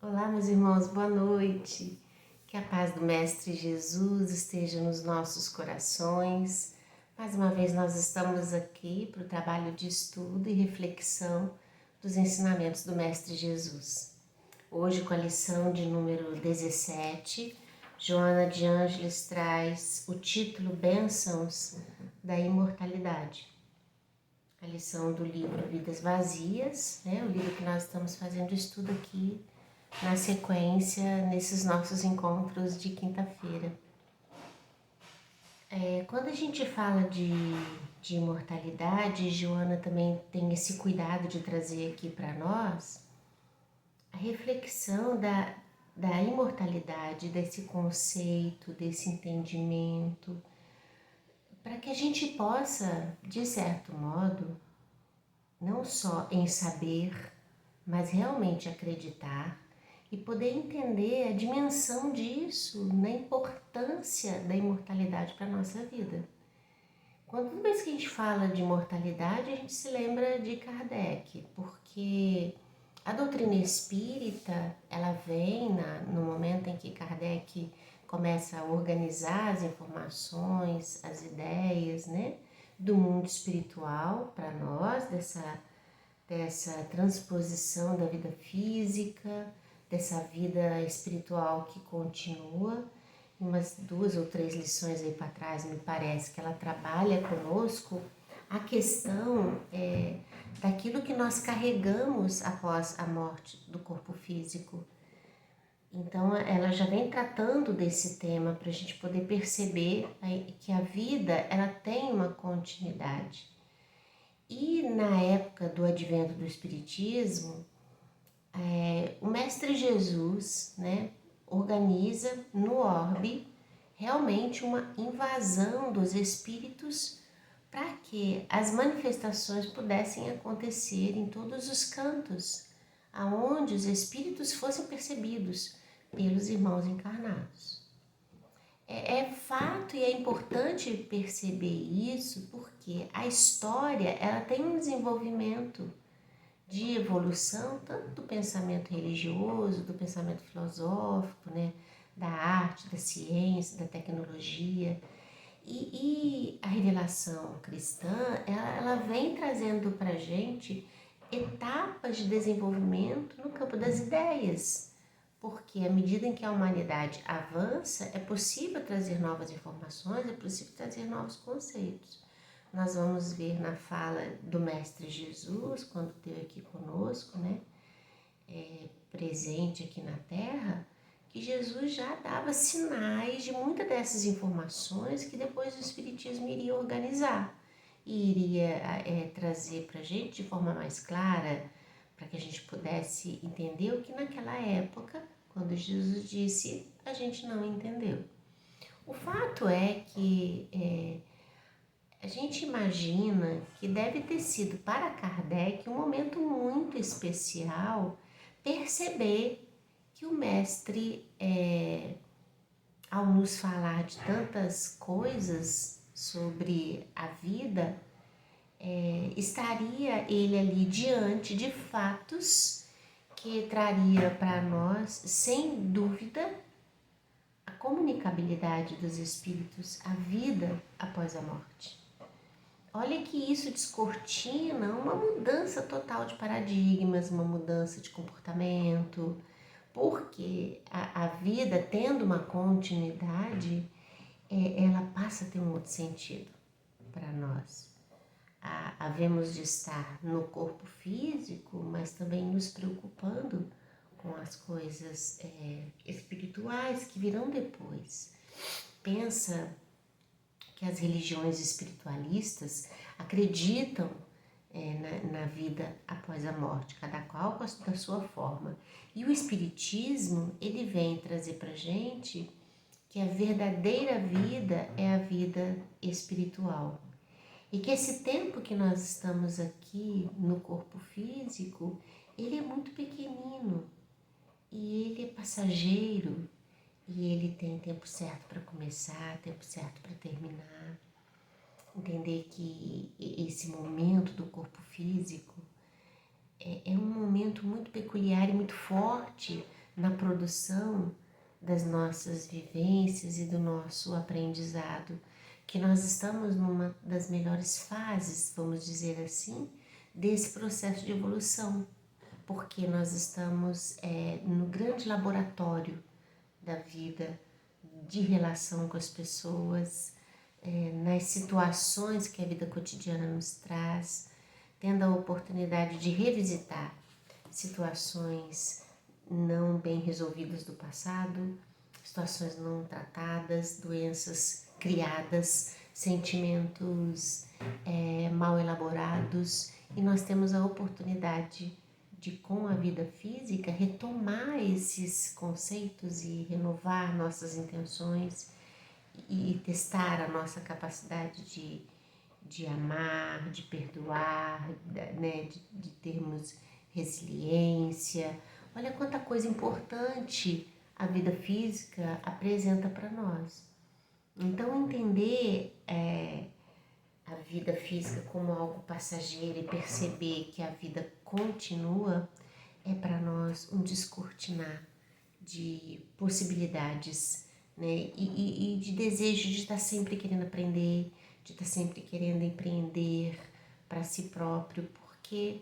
Olá, meus irmãos, boa noite. Que a paz do Mestre Jesus esteja nos nossos corações. Mais uma vez nós estamos aqui para o trabalho de estudo e reflexão dos ensinamentos do Mestre Jesus. Hoje, com a lição de número 17, Joana de Ângeles traz o título Bênçãos da Imortalidade. A lição do livro Vidas Vazias, o livro que nós estamos fazendo estudo aqui na sequência, nesses nossos encontros de quinta-feira. Quando a gente fala de imortalidade, Joana também tem esse cuidado de trazer aqui para nós a reflexão da imortalidade, desse conceito, desse entendimento, para que a gente possa, de certo modo, não só em saber, mas realmente acreditar e poder entender a dimensão disso, na importância da imortalidade para a nossa vida. Toda vez que a gente fala de imortalidade, a gente se lembra de Kardec, porque a doutrina espírita, ela vem no momento em que Kardec começa a organizar as informações, as ideias, do mundo espiritual para nós, dessa transposição da vida física, dessa vida espiritual que continua. Umas 2 ou 3 lições aí para trás, me parece que ela trabalha conosco a questão daquilo que nós carregamos após a morte do corpo físico. Então, ela já vem tratando desse tema para a gente poder perceber que a vida ela tem uma continuidade. E na época do advento do Espiritismo, o Mestre Jesus, organiza no orbe realmente uma invasão dos espíritos para que as manifestações pudessem acontecer em todos os cantos, aonde os espíritos fossem percebidos pelos irmãos encarnados. É fato e é importante perceber isso porque a história ela tem um desenvolvimento de evolução, tanto do pensamento religioso, do pensamento filosófico, da arte, da ciência, da tecnologia. E a revelação cristã, ela vem trazendo para a gente etapas de desenvolvimento no campo das ideias, porque à medida em que a humanidade avança, é possível trazer novas informações, é possível trazer novos conceitos. Nós vamos ver na fala do Mestre Jesus, quando esteve aqui conosco, presente aqui na Terra, que Jesus já dava sinais de muitas dessas informações que depois o Espiritismo iria organizar e iria trazer para a gente de forma mais clara, para que a gente pudesse entender o que naquela época, quando Jesus disse, a gente não entendeu. O fato é que a gente imagina que deve ter sido para Kardec um momento muito especial perceber que o mestre, ao nos falar de tantas coisas sobre a vida, estaria ele ali diante de fatos que traria para nós, sem dúvida, a comunicabilidade dos espíritos, a vida após a morte. Olha que isso descortina uma mudança total de paradigmas, uma mudança de comportamento, porque a vida, tendo uma continuidade, ela passa a ter um outro sentido para nós. Havemos de estar no corpo físico, mas também nos preocupando com as coisas espirituais que virão depois. Pensa que as religiões espiritualistas acreditam na vida após a morte, cada qual da sua forma. E o Espiritismo, ele vem trazer para a gente que a verdadeira vida é a vida espiritual. E que esse tempo que nós estamos aqui no corpo físico, ele é muito pequenino e ele é passageiro. E ele tem tempo certo para começar, tempo certo para terminar. Entender que esse momento do corpo físico é um momento muito peculiar e muito forte na produção das nossas vivências e do nosso aprendizado, que nós estamos numa das melhores fases, vamos dizer assim, desse processo de evolução, porque nós estamos no grande laboratório da vida, de relação com as pessoas, nas situações que a vida cotidiana nos traz, tendo a oportunidade de revisitar situações não bem resolvidas do passado, situações não tratadas, doenças criadas, sentimentos mal elaborados, e nós temos a oportunidade de, com a vida física, retomar esses conceitos e renovar nossas intenções e testar a nossa capacidade de amar, de perdoar, né, de termos resiliência. Olha quanta coisa importante a vida física apresenta para nós. Então, entender a vida física como algo passageiro e perceber que a vida continua é para nós um descortinar de possibilidades, né? E de desejo de estar sempre querendo aprender, de estar sempre querendo empreender para si próprio, porque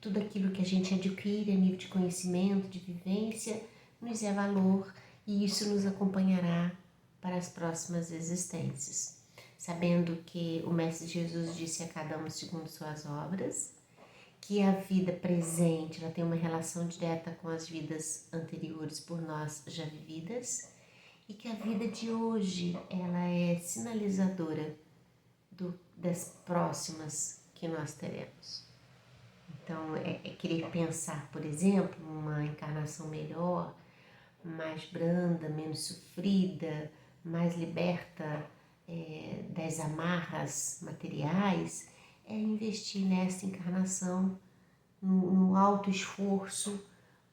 tudo aquilo que a gente adquire a nível de conhecimento, de vivência, nos é valor e isso nos acompanhará para as próximas existências. Sabendo que o Mestre Jesus disse a cada um segundo suas obras, que a vida presente ela tem uma relação direta com as vidas anteriores por nós já vividas e que a vida de hoje ela é sinalizadora das próximas que nós teremos. Então, querer pensar, por exemplo, uma encarnação melhor, mais branda, menos sofrida, mais liberta das amarras materiais, é investir nessa encarnação, no alto esforço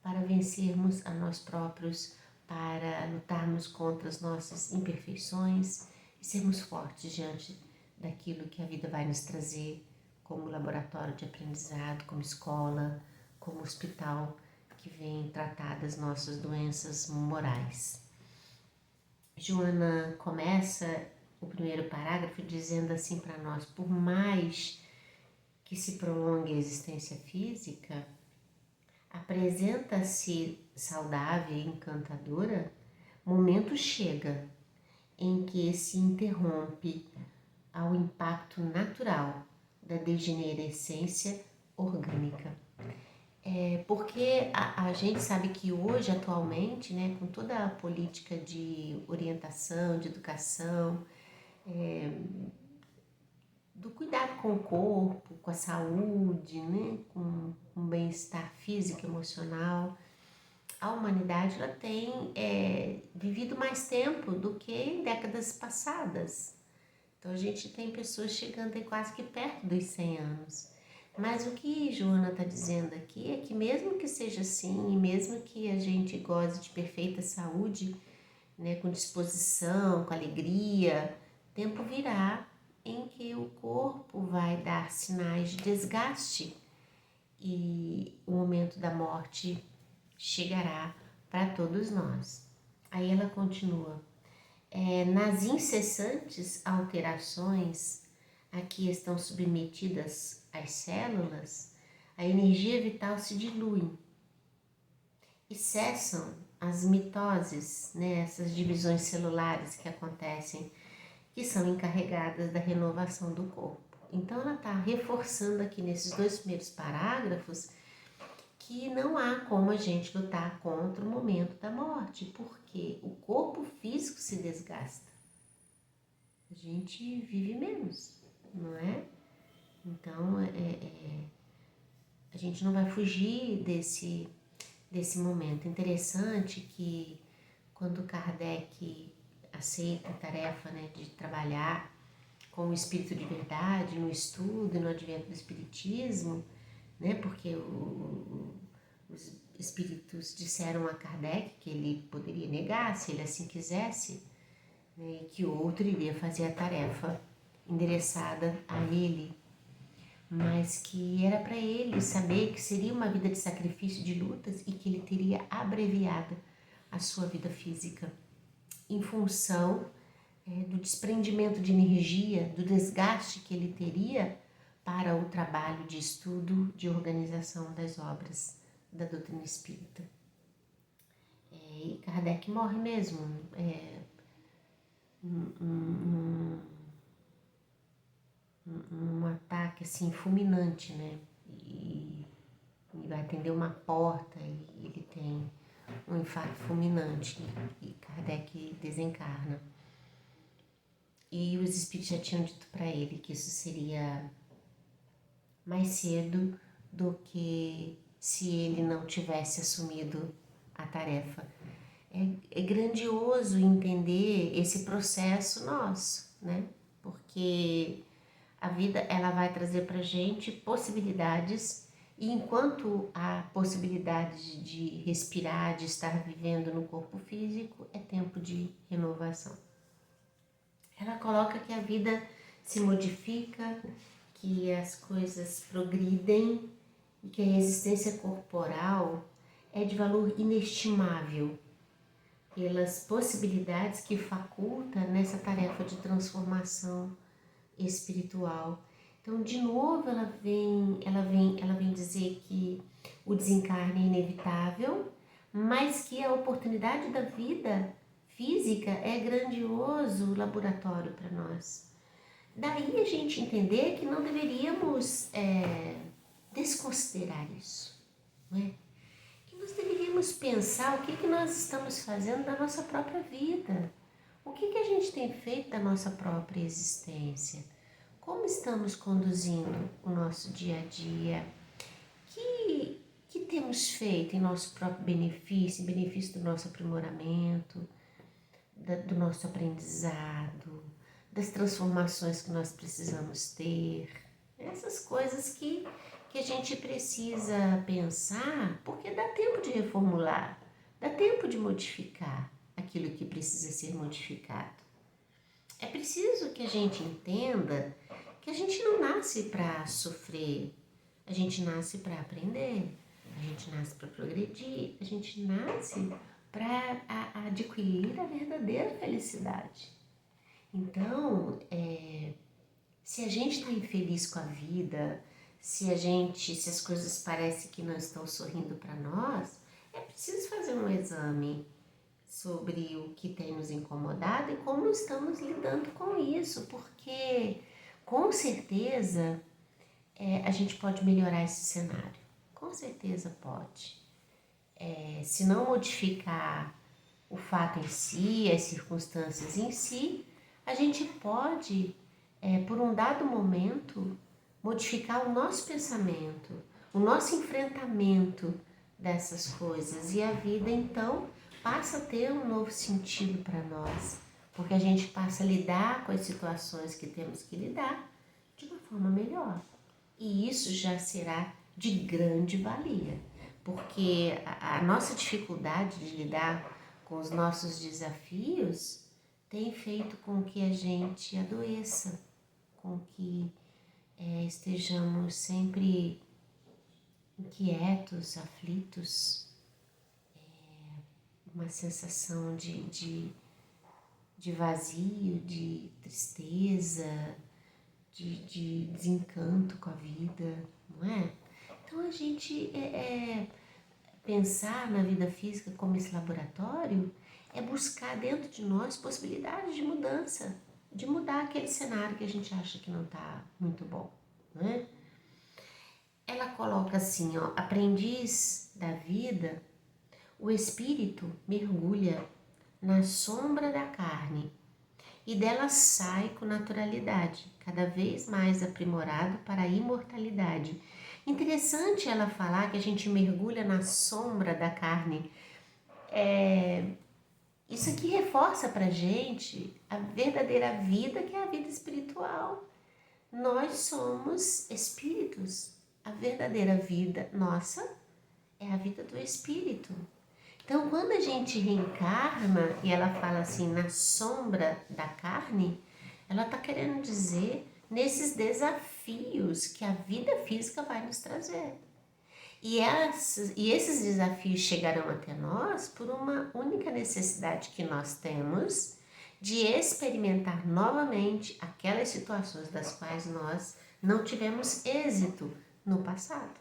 para vencermos a nós próprios, para lutarmos contra as nossas imperfeições e sermos fortes diante daquilo que a vida vai nos trazer como laboratório de aprendizado, como escola, como hospital que vem tratar das nossas doenças morais. Joana começa o primeiro parágrafo dizendo assim para nós: por mais que se prolongue a existência física, apresenta-se saudável e encantadora, momento chega em que se interrompe ao impacto natural da degenerescência orgânica. Porque a gente sabe que hoje, atualmente, né, com toda a política de orientação, de educação, do cuidado com o corpo, com a saúde, né, com o bem-estar físico e emocional, a humanidade ela tem vivido mais tempo do que em décadas passadas. Então a gente tem pessoas chegando aí quase que perto dos 100 anos. Mas o que Joana está dizendo aqui é que mesmo que seja assim, e mesmo que a gente goze de perfeita saúde, né, com disposição, com alegria, tempo virá em que o corpo vai dar sinais de desgaste e o momento da morte chegará para todos nós. Aí ela continua: nas incessantes alterações a que estão submetidas as células, a energia vital se dilui e cessam as mitoses, né, essas divisões celulares que acontecem, que são encarregadas da renovação do corpo. Então ela está reforçando aqui nesses 2 primeiros parágrafos que não há como a gente lutar contra o momento da morte, porque o corpo físico se desgasta. A gente vive menos, não é? Então, a gente não vai fugir desse momento. Interessante que quando Kardec aceita a tarefa, né, de trabalhar com o espírito de verdade, no estudo e no advento do espiritismo, né, porque os espíritos disseram a Kardec que ele poderia negar se ele assim quisesse, né, e que outro iria fazer a tarefa endereçada a ele. mas que era para ele saber que seria uma vida de sacrifício, de lutas, e que ele teria abreviado a sua vida física em função do desprendimento de energia, do desgaste que ele teria para o trabalho de estudo, de organização das obras da doutrina espírita. E Kardec morre mesmo, um ataque assim fulminante, né? E vai atender uma porta e ele tem um infarto fulminante e Kardec desencarna. E os espíritos já tinham dito para ele que isso seria mais cedo do que se ele não tivesse assumido a tarefa. É grandioso entender esse processo nosso, né? Porque a vida ela vai trazer para gente possibilidades e enquanto há possibilidade de respirar, de estar vivendo no corpo físico, é tempo de renovação. Ela coloca que a vida se modifica, que as coisas progridem e que a existência corporal é de valor inestimável pelas possibilidades que faculta nessa tarefa de transformação espiritual. Então, de novo, ela vem dizer que o desencarne é inevitável, mas que a oportunidade da vida física é grandioso laboratório para nós. Daí a gente entender que não deveríamos desconsiderar isso, não é? Que nós deveríamos pensar o que nós estamos fazendo da nossa própria vida, o que a gente tem feito da nossa própria existência, como estamos conduzindo o nosso dia a dia, que temos feito em nosso próprio benefício, em benefício do nosso aprimoramento, do nosso aprendizado, das transformações que nós precisamos ter, essas coisas que a gente precisa pensar, porque dá tempo de reformular, dá tempo de modificar aquilo que precisa ser modificado. É preciso que a gente entenda que a gente não nasce para sofrer, a gente nasce para aprender, a gente nasce para progredir, a gente nasce para adquirir a verdadeira felicidade. Então, se a gente está infeliz com a vida, se as coisas parecem que não estão sorrindo para nós, é preciso fazer um exame sobre o que tem nos incomodado e como estamos lidando com isso, porque com certeza a gente pode melhorar esse cenário, com certeza pode. Se não modificar o fato em si, as circunstâncias em si, a gente pode, por um dado momento, modificar o nosso pensamento, o nosso enfrentamento dessas coisas e a vida então passa a ter um novo sentido para nós, porque a gente passa a lidar com as situações que temos que lidar de uma forma melhor. E isso já será de grande valia, porque a nossa dificuldade de lidar com os nossos desafios tem feito com que a gente adoeça, com que estejamos sempre inquietos, aflitos, uma sensação de vazio, de tristeza, de desencanto com a vida, não é? Então a gente pensar na vida física como esse laboratório é buscar dentro de nós possibilidades de mudança, de mudar aquele cenário que a gente acha que não está muito bom, não é? Ela coloca assim, ó, aprendiz da vida, o espírito mergulha na sombra da carne e dela sai com naturalidade, cada vez mais aprimorado para a imortalidade. Interessante ela falar que a gente mergulha na sombra da carne. Isso aqui reforça para a gente a verdadeira vida, que é a vida espiritual. Nós somos espíritos. A verdadeira vida nossa é a vida do espírito. Então, quando a gente reencarna, e ela fala assim, na sombra da carne, ela está querendo dizer nesses desafios que a vida física vai nos trazer. E esses desafios chegarão até nós por uma única necessidade que nós temos de experimentar novamente aquelas situações das quais nós não tivemos êxito no passado.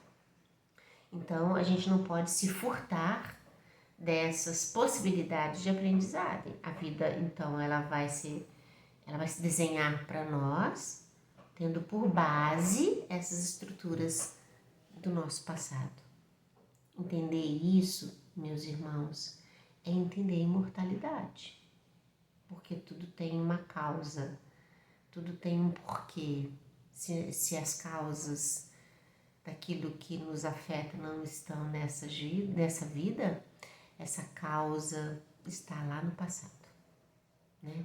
Então, a gente não pode se furtar dessas possibilidades de aprendizagem. A vida, então, ela vai se desenhar para nós, tendo por base essas estruturas do nosso passado. Entender isso, meus irmãos, é entender a imortalidade. Porque tudo tem uma causa, tudo tem um porquê. Se as causas daquilo que nos afeta não estão nessa vida, essa causa está lá no passado, né?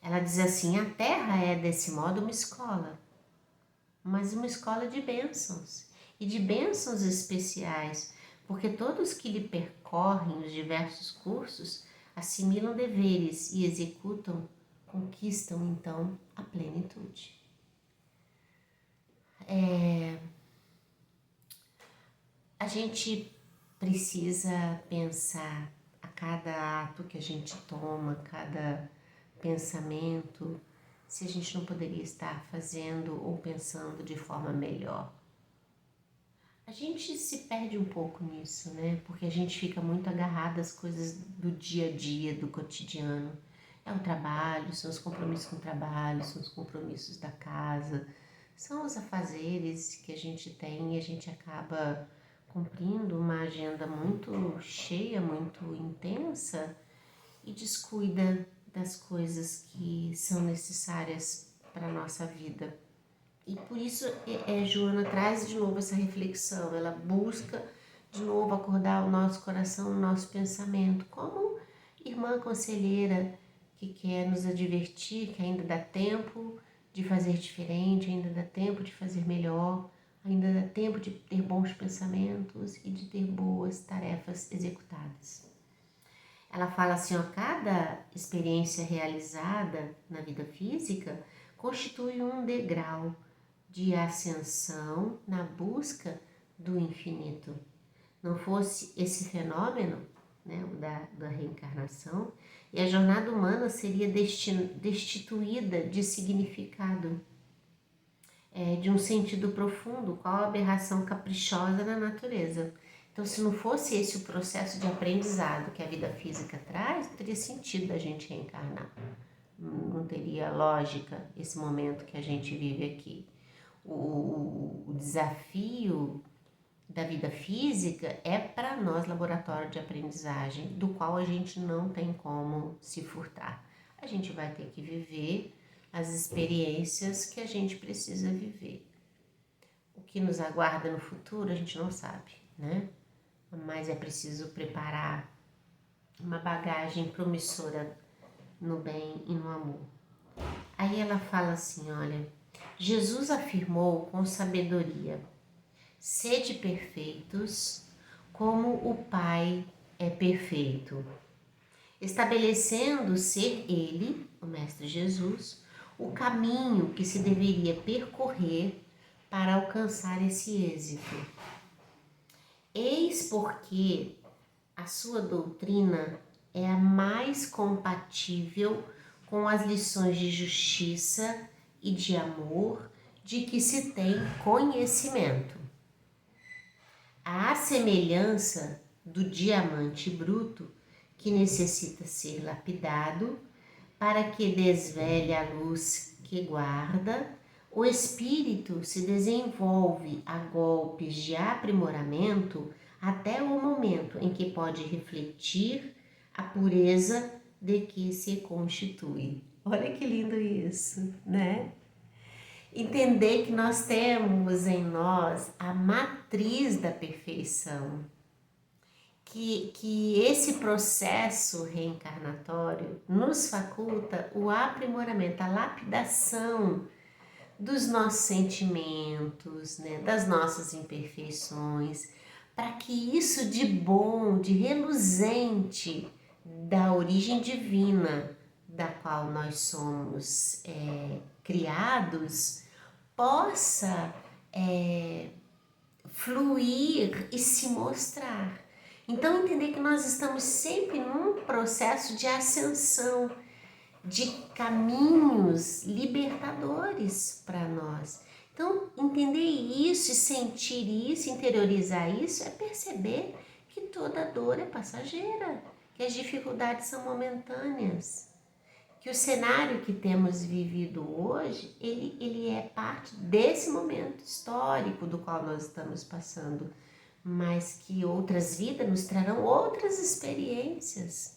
Ela diz assim, a Terra é desse modo uma escola, mas uma escola de bênçãos, e de bênçãos especiais, porque todos que lhe percorrem os diversos cursos assimilam deveres e executam, conquistam então a plenitude. A gente precisa pensar a cada ato que a gente toma, cada pensamento, se a gente não poderia estar fazendo ou pensando de forma melhor. A gente se perde um pouco nisso, né? Porque a gente fica muito agarrado às coisas do dia a dia, do cotidiano. É o trabalho, são os compromissos com o trabalho, são os compromissos da casa, são os afazeres que a gente tem e a gente acaba cumprindo uma agenda muito cheia, muito intensa e descuida das coisas que são necessárias para a nossa vida. E por isso Joana traz de novo essa reflexão, ela busca de novo acordar o nosso coração, o nosso pensamento, como irmã conselheira que quer nos advertir que ainda dá tempo de fazer diferente, ainda dá tempo de fazer melhor, ainda dá tempo de ter bons pensamentos e de ter boas tarefas executadas. Ela fala assim, cada experiência realizada na vida física constitui um degrau de ascensão na busca do infinito. Não fosse esse fenômeno, né, da reencarnação, e a jornada humana seria destituída de significado, de um sentido profundo, qual a aberração caprichosa na natureza. Então, se não fosse esse o processo de aprendizado que a vida física traz, não teria sentido a gente reencarnar. Não teria lógica esse momento que a gente vive aqui. O desafio da vida física é para nós laboratório de aprendizagem, do qual a gente não tem como se furtar. A gente vai ter que viver as experiências que a gente precisa viver. O que nos aguarda no futuro a gente não sabe, né? Mas é preciso preparar uma bagagem promissora no bem e no amor. Aí ela fala assim, olha, Jesus afirmou com sabedoria, sede perfeitos como o Pai é perfeito, estabelecendo ser Ele, o Mestre Jesus, o caminho que se deveria percorrer para alcançar esse êxito. Eis porque a sua doutrina é a mais compatível com as lições de justiça e de amor de que se tem conhecimento. À semelhança do diamante bruto que necessita ser lapidado para que desvele a luz que guarda, o espírito se desenvolve a golpes de aprimoramento até o momento em que pode refletir a pureza de que se constitui. Olha que lindo isso, né? Entender que nós temos em nós a matriz da perfeição, que esse processo reencarnatório nos faculta o aprimoramento, a lapidação dos nossos sentimentos, né, das nossas imperfeições, para que isso de bom, de reluzente da origem divina, da qual nós somos criados possa fluir e se mostrar. Então, entender que nós estamos sempre num processo de ascensão, de caminhos libertadores para nós. Então, entender isso e sentir isso, interiorizar isso, é perceber que toda dor é passageira, que as dificuldades são momentâneas, que o cenário que temos vivido hoje, ele é parte desse momento histórico do qual nós estamos passando, mas que outras vidas nos trarão outras experiências.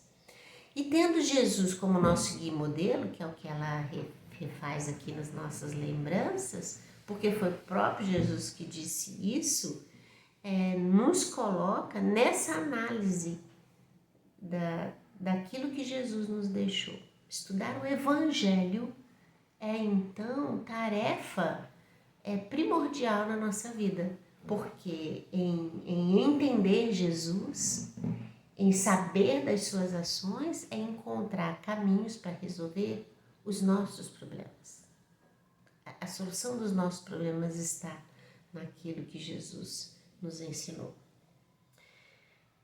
E tendo Jesus como nosso guia e modelo, que é o que ela refaz aqui nas nossas lembranças, porque foi o próprio Jesus que disse isso, nos coloca nessa análise daquilo que Jesus nos deixou. Estudar o Evangelho é, então, tarefa primordial na nossa vida, porque em entender Jesus, em saber das suas ações, é encontrar caminhos para resolver os nossos problemas. A solução dos nossos problemas está naquilo que Jesus nos ensinou.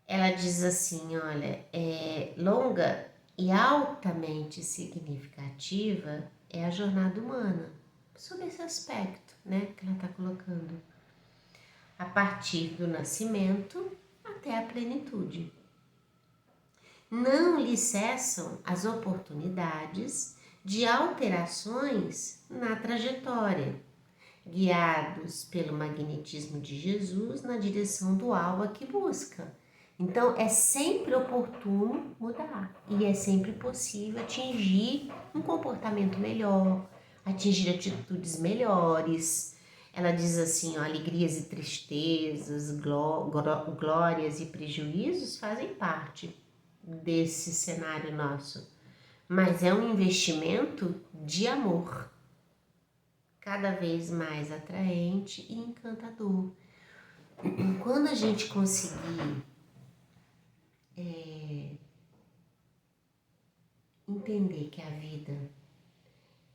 Ela diz assim, olha, longa e altamente significativa é a jornada humana, sobre esse aspecto, né, que ela está colocando, a partir do nascimento até a plenitude. Não lhe cessam as oportunidades de alterações na trajetória, guiados pelo magnetismo de Jesus na direção do alvo a que busca. Então, é sempre oportuno mudar e é sempre possível atingir um comportamento melhor, atingir atitudes melhores. Ela diz assim, ó, alegrias e tristezas, glórias e prejuízos fazem parte desse cenário nosso, mas é um investimento de amor, cada vez mais atraente e encantador. Quando a gente conseguir entender que a vida,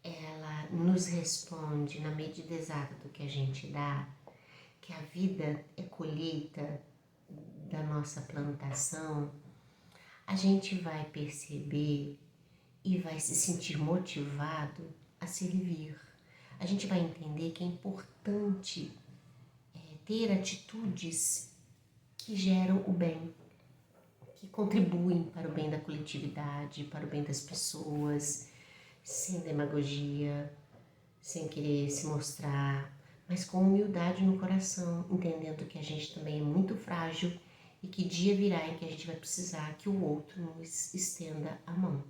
ela nos responde na medida exata do que a gente dá, que a vida é colheita da nossa plantação, a gente vai perceber e vai se sentir motivado a servir. A gente vai entender que é importante ter atitudes que geram o bem, que contribuem para o bem da coletividade, para o bem das pessoas, sem demagogia, sem querer se mostrar, mas com humildade no coração, entendendo que a gente também é muito frágil e que dia virá em que a gente vai precisar que o outro nos estenda a mão,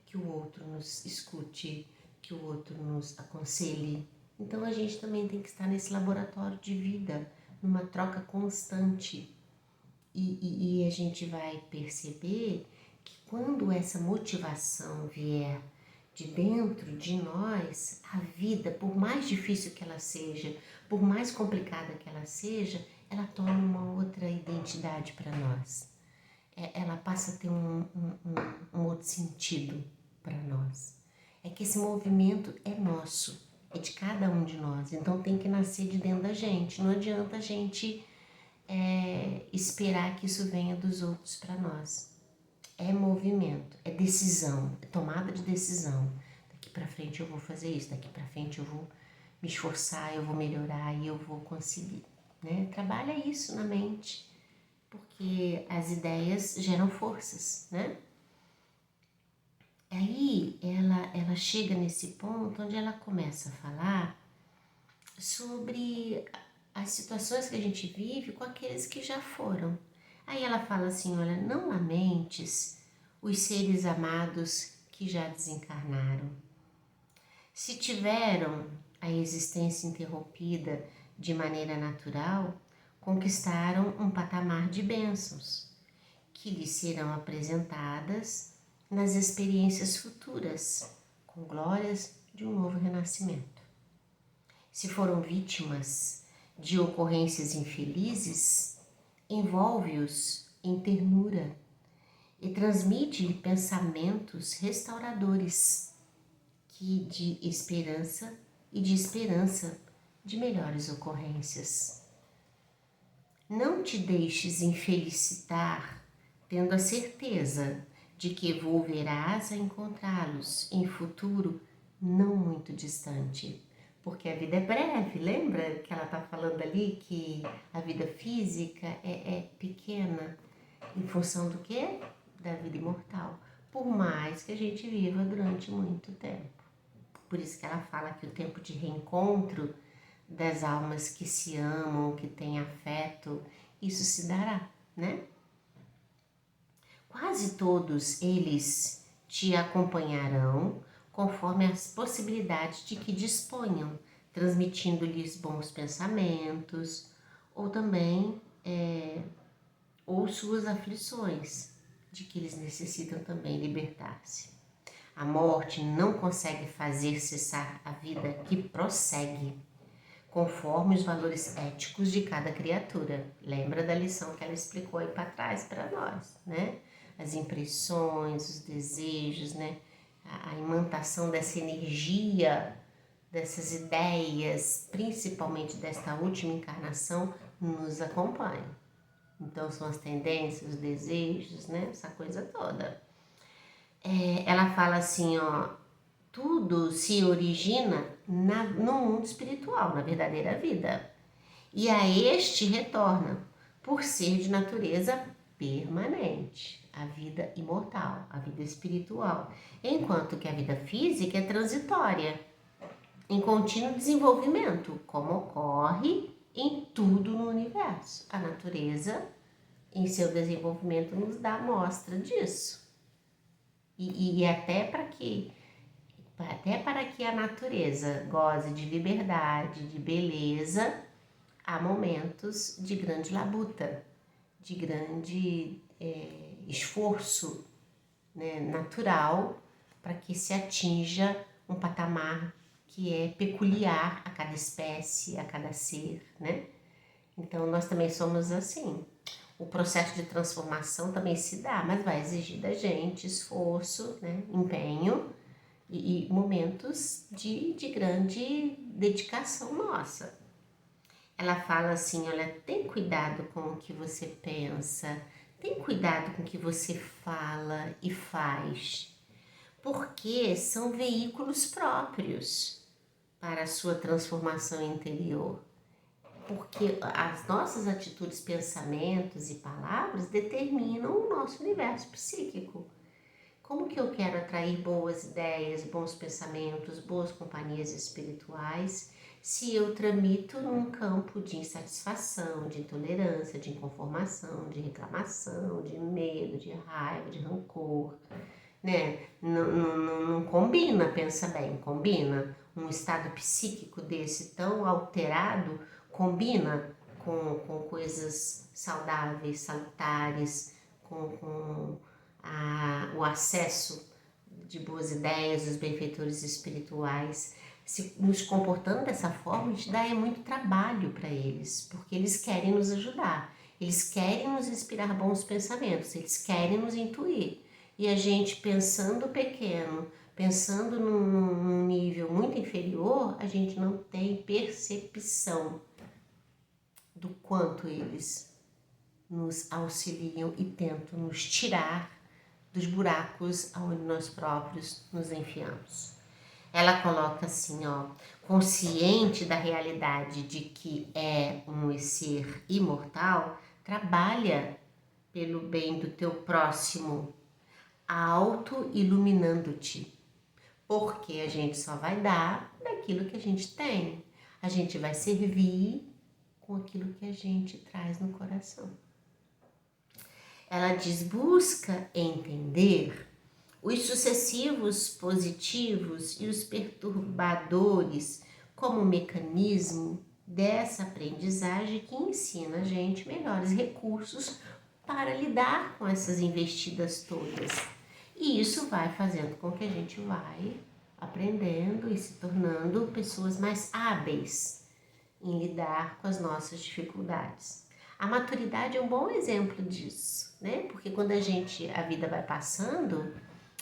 que o outro nos escute, que o outro nos aconselhe. Então a gente também tem que estar nesse laboratório de vida, numa troca constante. E a gente vai perceber que quando essa motivação vier de dentro de nós, a vida, por mais difícil que ela seja, por mais complicada que ela seja, ela toma uma outra identidade para nós. Ela passa a ter um outro sentido para nós. É que esse movimento é nosso, é de cada um de nós, então tem que nascer de dentro da gente. Não adianta a gente esperar que isso venha dos outros para nós. É movimento, é decisão, é tomada de decisão. Daqui para frente eu vou fazer isso, daqui para frente eu vou me esforçar, eu vou melhorar e eu vou conseguir, né? Trabalha isso na mente, porque as ideias geram forças, né? Aí ela chega nesse ponto onde ela começa a falar sobre as situações que a gente vive com aqueles que já foram. Aí ela fala assim, olha, não lamentes os seres amados que já desencarnaram. Se tiveram a existência interrompida de maneira natural, conquistaram um patamar de bênçãos, que lhes serão apresentadas nas experiências futuras, com glórias de um novo renascimento. Se foram vítimas de ocorrências infelizes, envolve-os em ternura e transmite-lhe pensamentos restauradores de esperança de melhores ocorrências. Não te deixes infelicitar, tendo a certeza de que volverás a encontrá-los em futuro não muito distante. Porque a vida é breve, lembra que ela está falando ali que a vida física é pequena em função do quê? Da vida imortal. Por mais que a gente viva durante muito tempo. Por isso que ela fala que o tempo de reencontro das almas que se amam, que têm afeto, isso se dará, né? Quase todos eles te acompanharão conforme as possibilidades de que disponham, transmitindo-lhes bons pensamentos ou também ou suas aflições, de que eles necessitam também libertar-se. A morte não consegue fazer cessar a vida que prossegue, conforme os valores éticos de cada criatura. Lembra da lição que ela explicou aí para trás para nós, né? As impressões, os desejos, né? A imantação dessa energia, dessas ideias, principalmente desta última encarnação, nos acompanham. Então são as tendências, os desejos, né? Essa coisa toda. Ela fala assim, ó, tudo se origina no mundo espiritual, na verdadeira vida. E a este retorna, por ser de natureza permanente, a vida imortal, a vida espiritual. Enquanto que a vida física é transitória, em contínuo desenvolvimento, como ocorre em tudo no universo. A natureza, em seu desenvolvimento, nos dá mostra disso. E até para que a natureza goze de liberdade, de beleza, há momentos de grande labuta, de grande esforço, né, natural, para que se atinja um patamar que é peculiar a cada espécie, a cada ser, né? Então, nós também somos assim. O processo de transformação também se dá, mas vai exigir da gente esforço, né, empenho e momentos de grande dedicação nossa. Ela fala assim, olha, tem cuidado com o que você pensa, tem cuidado com o que você fala e faz, porque são veículos próprios para a sua transformação interior. Porque as nossas atitudes, pensamentos e palavras determinam o nosso universo psíquico. Como que eu quero atrair boas ideias, bons pensamentos, boas companhias espirituais, se eu tramito num campo de insatisfação, de intolerância, de inconformação, de reclamação, de medo, de raiva, de rancor, né? Não combina, pensa bem, combina. Um estado psíquico desse tão alterado combina com coisas saudáveis, salutares, com o acesso de boas ideias, dos benfeitores espirituais. Se nos comportando dessa forma, a gente dá muito trabalho para eles, porque eles querem nos ajudar, eles querem nos inspirar bons pensamentos, eles querem nos intuir. E a gente pensando pequeno, pensando num nível muito inferior, a gente não tem percepção do quanto eles nos auxiliam e tentam nos tirar dos buracos aonde nós próprios nos enfiamos. Ela coloca assim, ó, consciente da realidade de que é um ser imortal, trabalha pelo bem do teu próximo, auto-iluminando-te, porque a gente só vai dar daquilo que a gente tem. A gente vai servir com aquilo que a gente traz no coração. Ela diz, busca entender os sucessivos positivos e os perturbadores como mecanismo dessa aprendizagem que ensina a gente melhores recursos para lidar com essas investidas todas. E isso vai fazendo com que a gente vai aprendendo e se tornando pessoas mais hábeis em lidar com as nossas dificuldades. A maturidade é um bom exemplo disso, né? Porque quando a vida vai passando,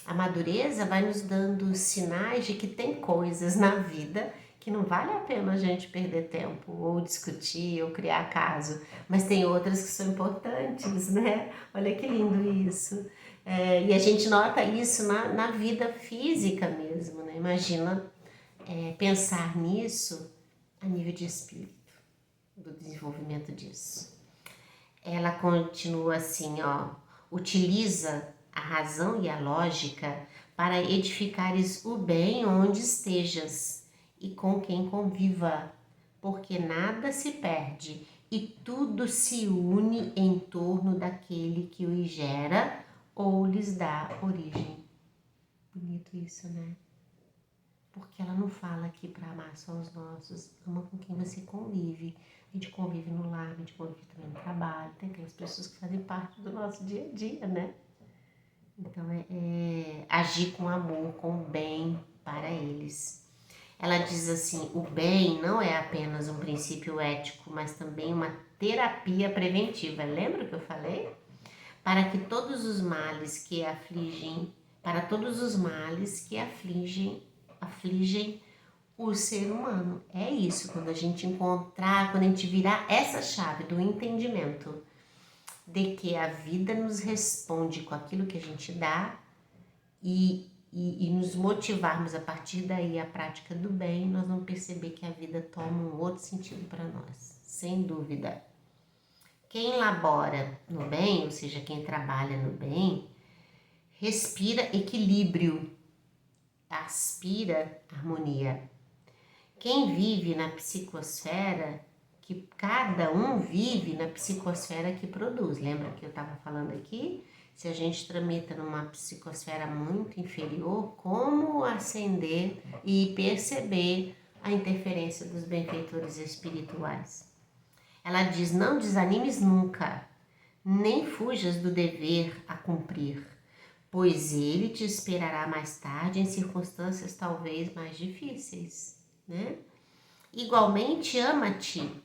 a madureza vai nos dando sinais de que tem coisas na vida que não vale a pena a gente perder tempo, ou discutir, ou criar caso, mas tem outras que são importantes, né? Olha que lindo isso. E a gente nota isso na vida física mesmo, né? Imagina pensar nisso a nível de espírito, do desenvolvimento disso. Ela continua assim, ó, utiliza a razão e a lógica para edificares o bem onde estejas e com quem conviva, porque nada se perde e tudo se une em torno daquele que os gera ou lhes dá origem. Bonito isso, né? Porque ela não fala aqui para amar só os nossos, ama com quem você convive. A gente convive no lar, a gente convive também no trabalho, tem aquelas pessoas que fazem parte do nosso dia a dia, né? Então é agir com amor, com o bem para eles. Ela diz assim, o bem não é apenas um princípio ético, mas também uma terapia preventiva. Lembra que eu falei? Para que todos os males que afligem, para todos os males que afligem o ser humano. É isso, quando a gente encontrar, quando a gente virar essa chave do entendimento de que a vida nos responde com aquilo que a gente dá e nos motivarmos a partir daí a prática do bem, nós vamos perceber que a vida toma um outro sentido para nós, sem dúvida. Quem labora no bem, ou seja, quem trabalha no bem, respira equilíbrio, aspira harmonia. Quem vive na psicosfera, que cada um vive na psicosfera que produz. Lembra que eu estava falando aqui? Se a gente tramita numa psicosfera muito inferior, como ascender e perceber a interferência dos benfeitores espirituais? Ela diz, não desanimes nunca, nem fujas do dever a cumprir, pois ele te esperará mais tarde em circunstâncias talvez mais difíceis, né? Igualmente, ama-te,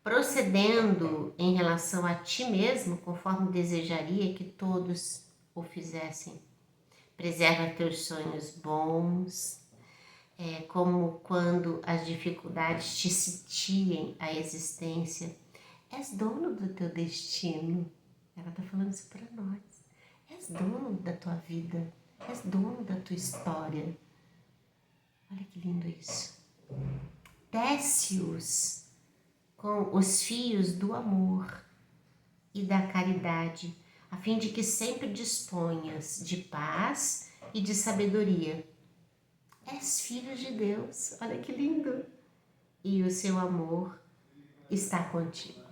procedendo em relação a ti mesmo, conforme desejaria que todos o fizessem. Preserva teus sonhos bons, como quando as dificuldades te sitiem a existência. És dono do teu destino. Ela está falando isso para nós. És dono da tua vida. És dono da tua história. Olha que lindo isso. Tece-os com os fios do amor e da caridade, a fim de que sempre disponhas de paz e de sabedoria. És filho de Deus, olha que lindo! E o seu amor está contigo.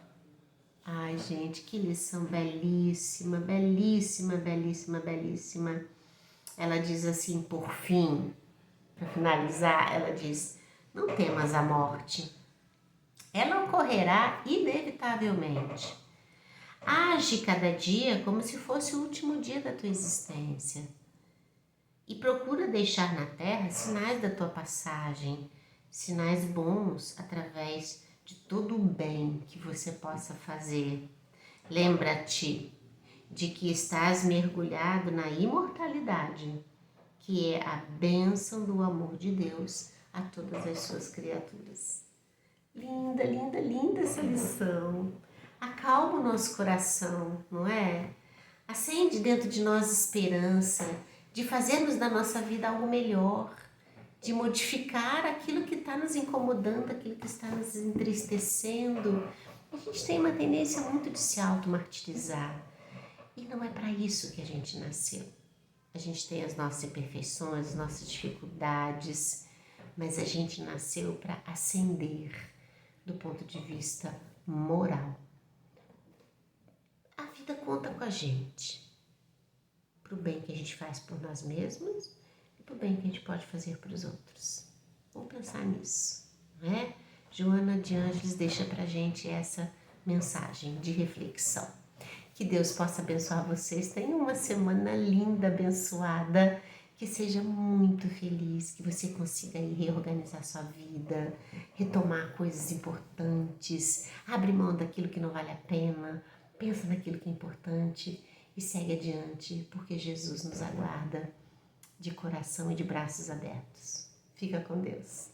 Ai, gente, que lição belíssima, belíssima, belíssima, belíssima. Ela diz assim, por fim, para finalizar, ela diz, não temas a morte. Ela ocorrerá inevitavelmente. Age cada dia como se fosse o último dia da tua existência. E procura deixar na terra sinais da tua passagem, sinais bons através de todo o bem que você possa fazer. Lembra-te de que estás mergulhado na imortalidade, que é a bênção do amor de Deus a todas as suas criaturas. Linda, linda, linda essa lição. Acalma o nosso coração, não é? Acende dentro de nós esperança de fazermos da nossa vida algo melhor, de modificar aquilo que está nos incomodando, aquilo que está nos entristecendo. A gente tem uma tendência muito de se auto-martirizar. E não é para isso que a gente nasceu. A gente tem as nossas imperfeições, as nossas dificuldades, mas a gente nasceu para ascender do ponto de vista moral. A vida conta com a gente, para o bem que a gente faz por nós mesmos e para o bem que a gente pode fazer para os outros. Vamos pensar nisso, não é? Joana de Ângeles deixa para a gente essa mensagem de reflexão. Que Deus possa abençoar vocês. Tenham uma semana linda, abençoada, que seja muito feliz, que você consiga aí reorganizar sua vida, retomar coisas importantes, abre mão daquilo que não vale a pena, pensa naquilo que é importante e segue adiante, porque Jesus nos aguarda de coração e de braços abertos. Fica com Deus.